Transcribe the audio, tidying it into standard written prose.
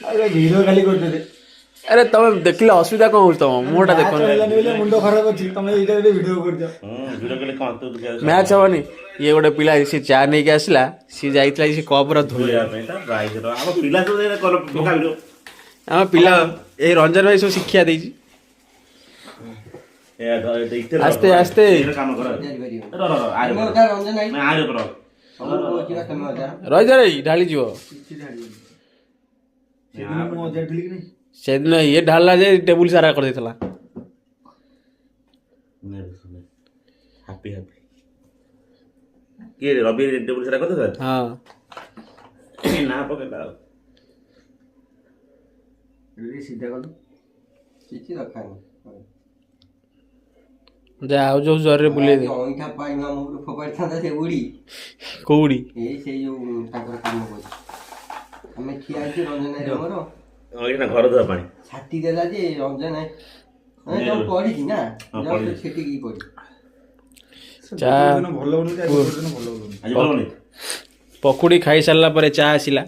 Video ଖାଲି କରୁଛନ୍ତି। ଆରେ ତମେ ଦେଖିଲେ ଅସୁବିଧା କଣ ହଉଛି ତମ ମୁହଁଟା ଦେଖ ମୁଣ୍ଡ ଖରାପ ଅଛି ତମେ ଏଇଟା ଭିଡିଓ କରୁଛ। ମ୍ୟାଚ୍ ହବନି। ଇଏ ଗୋଟେ ପିଲା ସେ ଚା ନେଇକି ଆସିଲା ସିଏ ଯାଇଥିଲା ସେ କପର ଧୋଇବା ପାଇଁ। ଆମ ପିଲା ଏଇ ରଞ୍ଜନ ଭାଇ ସବୁ ଶିକ୍ଷା ଦେଇଛି। ଆସ୍ତେ ଆସ୍ତେ ରହିଯାରେ ଢାଳିଯିବ। ସେଦିନ ଇଏ ଢାଳିଲା ଯେ ଟେବୁଲ ସାରା କରିଦେଇଥିଲା। କିଏ ରବି ଟେବୁଲ ସାରା କରିଦେଲା? ହଁ ନା ପକେଇଲା ଆଉ ସିଧା କଲୁ କିଛି ଦରକାର ନାହିଁ। ଯା ଆଉ ଯୋଉ ଜରିରେ ବୁଲେଇ ଦେ। ଅଇଁଠା ପାଣି ଆମକୁ ଫୋପାଡ଼ିଥାନ୍ତା ସେ ବୁଢ଼ୀ। କୋଉଠି? ଏଇ ସେଇ ଯୋଉ ତାଙ୍କର କାମ କରୁଛି। ଆମେ ଠିଆ ହେଇଛୁ ରଞ୍ଜନ ଆମର ଘର ଧୁଆ ପାଣି ଛାଟି ଦେଲା ଯେ ରଞ୍ଜନ ପଡ଼ିଛି ନା ଛେଟିକି ପଡ଼ିଛି। ଚା ଭଲ ପକୁଡ଼ି ଖାଇ ସାରିଲା ପରେ ଚା ଆସିଲା।